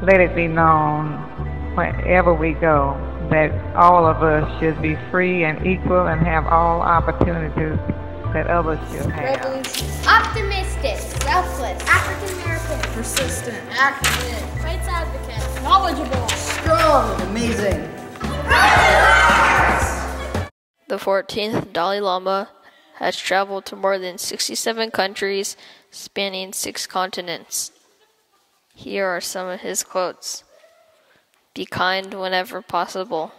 let it be known wherever we go that all of us should be free and equal and have all opportunities that others should have. Optimistic, selfless, African American, persistent, active, rights advocate, knowledgeable, strong, amazing. The 14th Dalai Lama has traveled to more than 67 countries spanning 6 continents. Here are some of his quotes. Be kind whenever possible.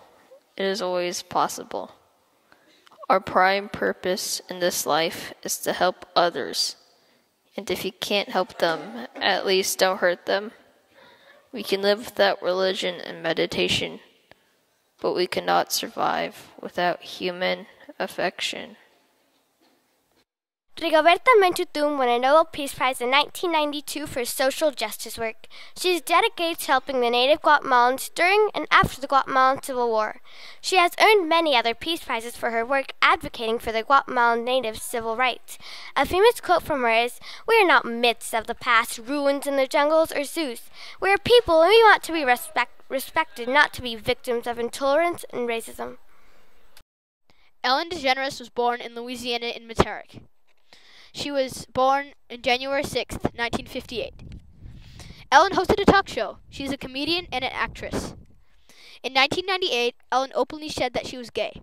It is always possible. Our prime purpose in this life is to help others. And if you can't help them, at least don't hurt them. We can live without religion and meditation, but we cannot survive without human affection. Rigoberta Menchú won a Nobel Peace Prize in 1992 for social justice work. She is dedicated to helping the native Guatemalans during and after the Guatemalan Civil War. She has earned many other peace prizes for her work advocating for the Guatemalan natives' civil rights. A famous quote from her is, "We are not myths of the past, ruins in the jungles or zoos. We are people and we want to be respected, not to be victims of intolerance and racism." Ellen DeGeneres was born in Louisiana in Metternich. She was born on January 6, 1958. Ellen hosted a talk show. She is a comedian and an actress. In 1998, Ellen openly said that she was gay.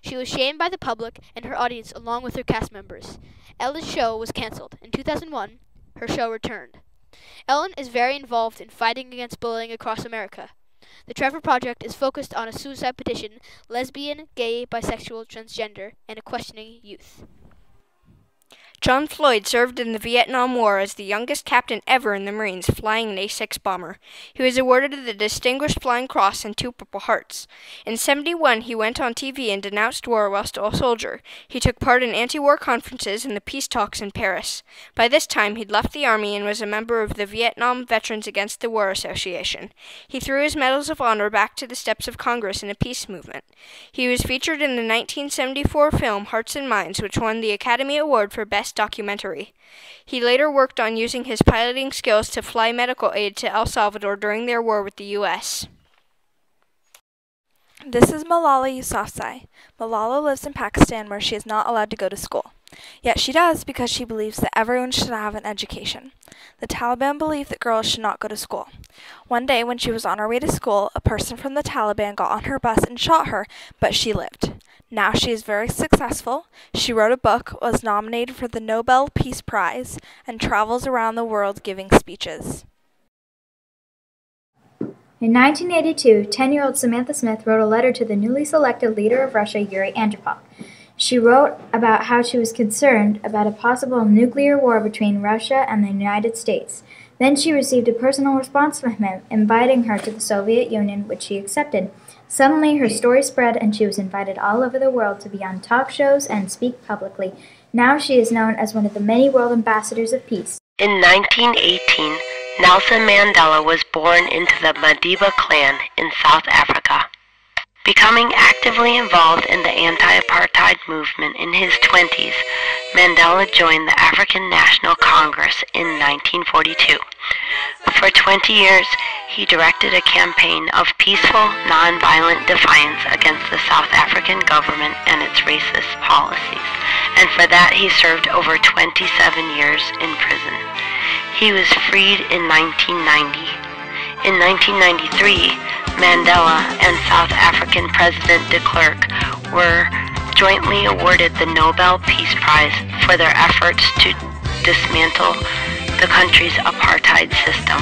She was shamed by the public and her audience along with her cast members. Ellen's show was canceled. In 2001, her show returned. Ellen is very involved in fighting against bullying across America. The Tabor Project is focused on a suicide petition, lesbian, gay, bisexual, transgender, and a questioning youth. John Floyd served in the Vietnam War as the youngest captain ever in the Marines, flying an A-6 bomber. He was awarded the Distinguished Flying Cross and 2 Purple Hearts. In 1971, he went on TV and denounced war while still a soldier. He took part in anti-war conferences and the peace talks in Paris. By this time, he'd left the Army and was a member of the Vietnam Veterans Against the War Association. He threw his medals of honor back to the steps of Congress in a peace movement. He was featured in the 1974 film Hearts and Minds, which won the Academy Award for Best Documentary. He later worked on using his piloting skills to fly medical aid to El Salvador during their war with the U.S. This is Malala Yousafzai. Malala lives in Pakistan where she is not allowed to go to school. Yet she does because she believes that everyone should have an education. The Taliban believe that girls should not go to school. One day when she was on her way to school, a person from the Taliban got on her bus and shot her, but she lived. Now she is very successful. She wrote a book, was nominated for the Nobel Peace Prize, and travels around the world giving speeches. In 1982, 10-year-old Samantha Smith wrote a letter to the newly selected leader of Russia, Yuri Andropov. She wrote about how she was concerned about a possible nuclear war between Russia and the United States. Then she received a personal response from him, inviting her to the Soviet Union, which she accepted. Suddenly, her story spread, and she was invited all over the world to be on talk shows and speak publicly. Now she is known as one of the many world ambassadors of peace. In 1918, Nelson Mandela was born into the Madiba clan in South Africa. Becoming actively involved in the anti-apartheid movement in his 20s, Mandela joined the African National Congress in 1942. For 20 years, he directed a campaign of peaceful, nonviolent defiance against the South African government and its racist policies, and for that he served over 27 years in prison. He was freed in 1990. In 1993, Mandela and South African President de Klerk were jointly awarded the Nobel Peace Prize for their efforts to dismantle the country's apartheid system.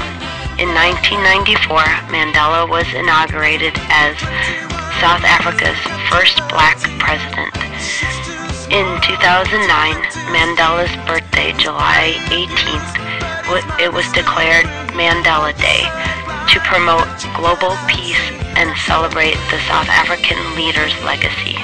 In 1994, Mandela was inaugurated as South Africa's first black president. In 2009, Mandela's birthday, July 18th, it was declared Mandela Day to promote global peace and celebrate the South African leader's legacy.